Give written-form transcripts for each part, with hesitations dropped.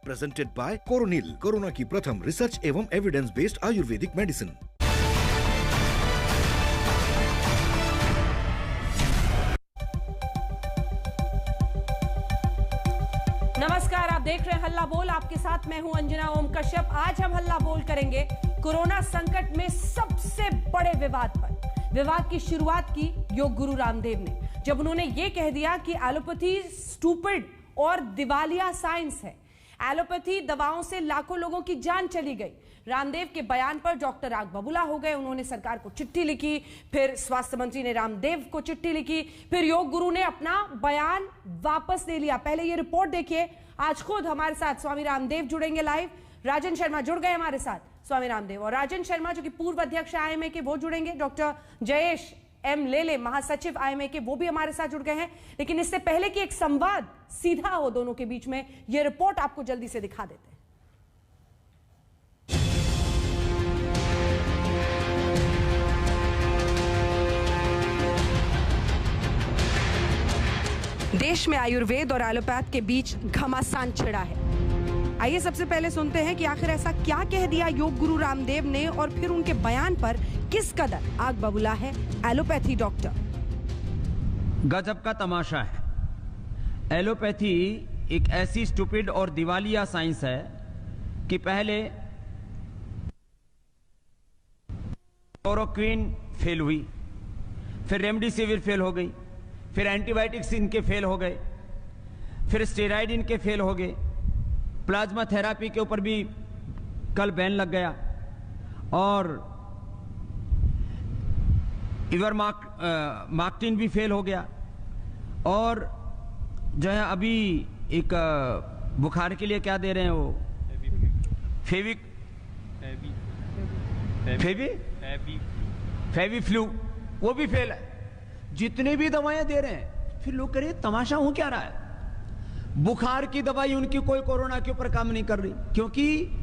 Presented by Coronil, corona की प्रथम research एवं एविडेंस बेस्ड आयुर्वेदिक मेडिसिन। नमस्कार, आप देख रहे हैं हल्ला बोल। आपके साथ मैं हूं अंजना ओम कश्यप। आज हम हल्ला बोल करेंगे कोरोना संकट में सबसे बड़े विवाद पर। विवाद की शुरुआत की योग गुरु रामदेव ने, जब उन्होंने ये कह दिया कि एलोपैथी स्टूपिड और दिवालिया साइंस है। एलोपैथी दवाओं से लाखों लोगों की जान चली गई। रामदेव के बयान पर डॉक्टर आग बबूला हो गए। उन्होंने सरकार को चिट्ठी लिखी, फिर स्वास्थ्य मंत्री ने रामदेव को चिट्ठी लिखी, फिर योग गुरु ने अपना बयान वापस ले लिया। पहले ये रिपोर्ट देखिए। आज खुद हमारे साथ स्वामी रामदेव जुड़ेंगे लाइव। राजन शर्मा जुड़ गए हमारे साथ। स्वामी रामदेव और राजन शर्मा जो कि पूर्व अध्यक्ष आईएमए के, वो जुड़ेंगे। डॉक्टर जयेश एम लेले, महासचिव आईएमए के, वो भी हमारे साथ जुड़ गए हैं। लेकिन इससे पहले कि एक संवाद सीधा हो दोनों के बीच में, यह रिपोर्ट आपको जल्दी से दिखा देते हैं। देश में आयुर्वेद और एलोपैथ के बीच घमासान छिड़ा है। आइए सबसे पहले सुनते हैं कि आखिर ऐसा क्या कह दिया योग गुरु रामदेव ने और फिर उनके बयान पर किस कदर आग बबूला है एलोपैथी डॉक्टर। गजब का तमाशा है। एलोपैथी एक ऐसी स्टूपिड और दिवालिया साइंस है कि पहले क्लोरोक्विन फेल हुई, फिर रेमडेसिविर फेल हो गई, फिर एंटीबायोटिक्स इनके फेल हो गए, फिर स्टेरॉइड इनके फेल हो गए, प्लाज्मा थेरापी के ऊपर भी कल बैन लग गया, और इवरमाक्टिन भी फेल हो गया, और जो है अभी एक बुखार के लिए क्या दे रहे हैं वो फेविफ्लू, वो भी फेल है। जितने भी दवाएं दे रहे हैं, फिर लोग कह रहे हैं तमाशा हो क्या रहा है। बुखार की दवाई उनकी कोई कोरोना के ऊपर काम नहीं कर रही, क्योंकि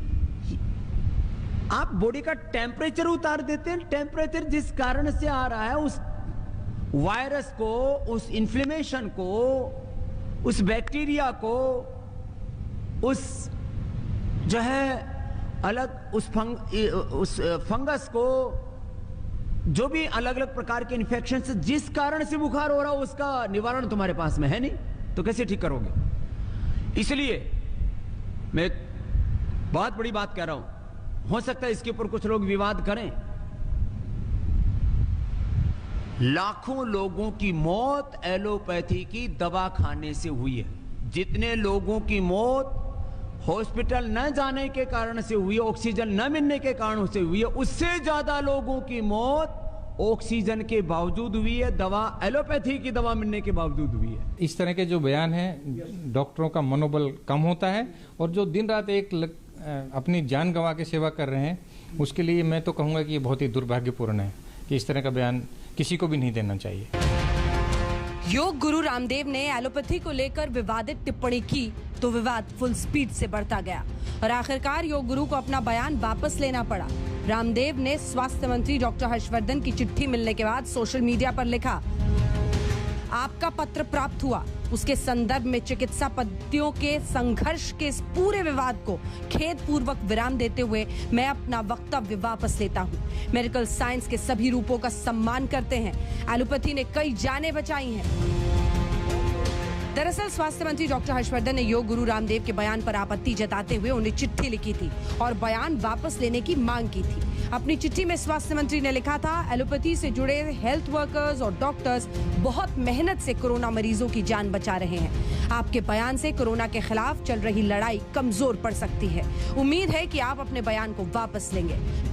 आप बॉडी का टेम्परेचर उतार देते हैं। टेम्परेचर जिस कारण से आ रहा है, उस वायरस को, उस इन्फ्लेमेशन को, उस बैक्टीरिया को, उस जो है अलग उस फंगस को, जो भी अलग अलग प्रकार के इन्फेक्शन से जिस कारण से बुखार हो रहा हो, उसका निवारण तुम्हारे पास में है नहीं, तो कैसे ठीक करोगे। इसलिए मैं एक बहुत बड़ी बात कह रहा हूं, हो सकता है इसके ऊपर कुछ लोग विवाद करें। लाखों लोगों की मौत एलोपैथी की दवा खाने से हुई है। जितने लोगों की मौत हॉस्पिटल न जाने के कारण से हुई है, ऑक्सीजन न मिलने के कारण से हुई है, उससे ज्यादा लोगों की मौत ऑक्सीजन के बावजूद हुई है, दवा एलोपैथी की दवा मिलने के बावजूद हुई है। इस तरह के जो बयान हैं, डॉक्टरों का मनोबल कम होता है, और जो दिन रात अपनी जान गंवा के सेवा कर रहे हैं, उसके लिए मैं तो कहूँगा कि ये बहुत ही दुर्भाग्यपूर्ण है कि इस तरह का बयान किसी को भी नहीं देना चाहिए। योग गुरु रामदेव ने एलोपैथी को लेकर विवादित टिप्पणी की तो विवाद फुल स्पीड से बढ़ता गया और आखिरकार योग गुरु को अपना बयान वापस लेना पड़ा। रामदेव ने स्वास्थ्य मंत्री डॉक्टर हर्षवर्धन की चिट्ठी मिलने के बाद सोशल मीडिया पर लिखा, आपका पत्र प्राप्त हुआ। उसके संदर्भ में चिकित्सा पद्धतियों के संघर्ष के इस पूरे विवाद को खेदपूर्वक विराम देते हुए मैं अपना वक्तव्य वापस लेता हूं। मेडिकल साइंस के सभी रूपों का सम्मान करते हैं। एलोपैथी ने कई जानें बचाई हैं। दरअसल स्वास्थ्य मंत्री डॉक्टर हर्षवर्धन ने योग गुरु रामदेव के बयान पर आपत्ति जताते हुए उन्हें चिट्ठी लिखी थी और बयान वापस लेने की मांग की थी। अपनी चिट्ठी में स्वास्थ्य मंत्री ने लिखा था, एलोपैथी से जुड़े हेल्थ वर्कर्स और डॉक्टर्स बहुत मेहनत से कोरोना मरीजों की जान बचा रहे हैं। आपके बयान से कोरोना के खिलाफ चल रही लड़ाई कमजोर पड़ सकती है। उम्मीद है कि आप अपने बयान को वापस लेंगे।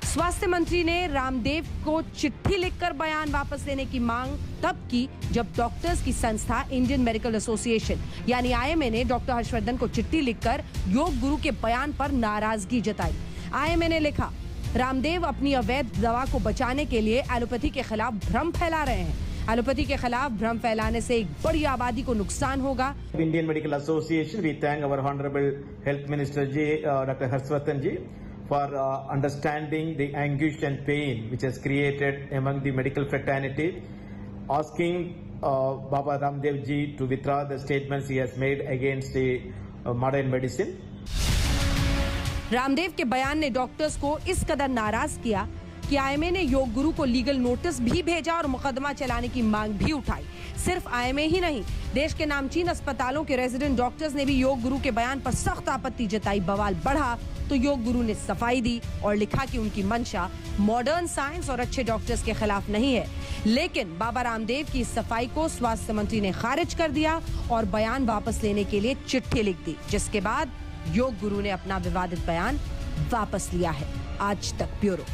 स्वास्थ्य मंत्री ने रामदेव को चिट्ठी लिखकर बयान वापस लेने की मांग तब की जब डॉक्टर्स की संस्था इंडियन मेडिकल एसोसिएशन यानी आईएमए ने डॉक्टर हर्षवर्धन को चिट्ठी लिखकर योग गुरु के बयान पर नाराजगी जताई। आईएमए ने लिखा, रामदेव अपनी अवैध दवा को बचाने के लिए एलोपैथी के खिलाफ भ्रम फैला रहे हैं। एलोपैथी के खिलाफ भ्रम फैलाने से एक बड़ी आबादी को नुकसान होगा। Indian medical association we thank our honourable health minister ji doctor Harshvardhan ji for understanding the anguish and pain which has created among the medical fraternity, asking Baba Ramdev ji to withdraw the statements he has made against the modern medicine. Ramdev के बयान ने doctors को इस कदर नाराज किया कि IMA ने योग गुरु को लीगल नोटिस भी भेजा और मुकदमा चलाने की मांग भी उठाई। सिर्फ आईएमए ही नहीं, देश के नामचीन अस्पतालों के रेजिडेंट डॉक्टर्स ने भी योग गुरु के बयान पर सख्त आपत्ति जताई। बवाल बढ़ा तो योग गुरु ने सफाई दी और लिखा कि उनकी मंशा मॉडर्न साइंस और अच्छे डॉक्टर्स के खिलाफ नहीं है। लेकिन बाबा रामदेव की इस सफाई को स्वास्थ्य मंत्री ने खारिज कर दिया और बयान वापस लेने के लिए चिट्ठी लिख दी, जिसके बाद योग गुरु ने अपना विवादित बयान वापस लिया है। आज तक ब्यूरो।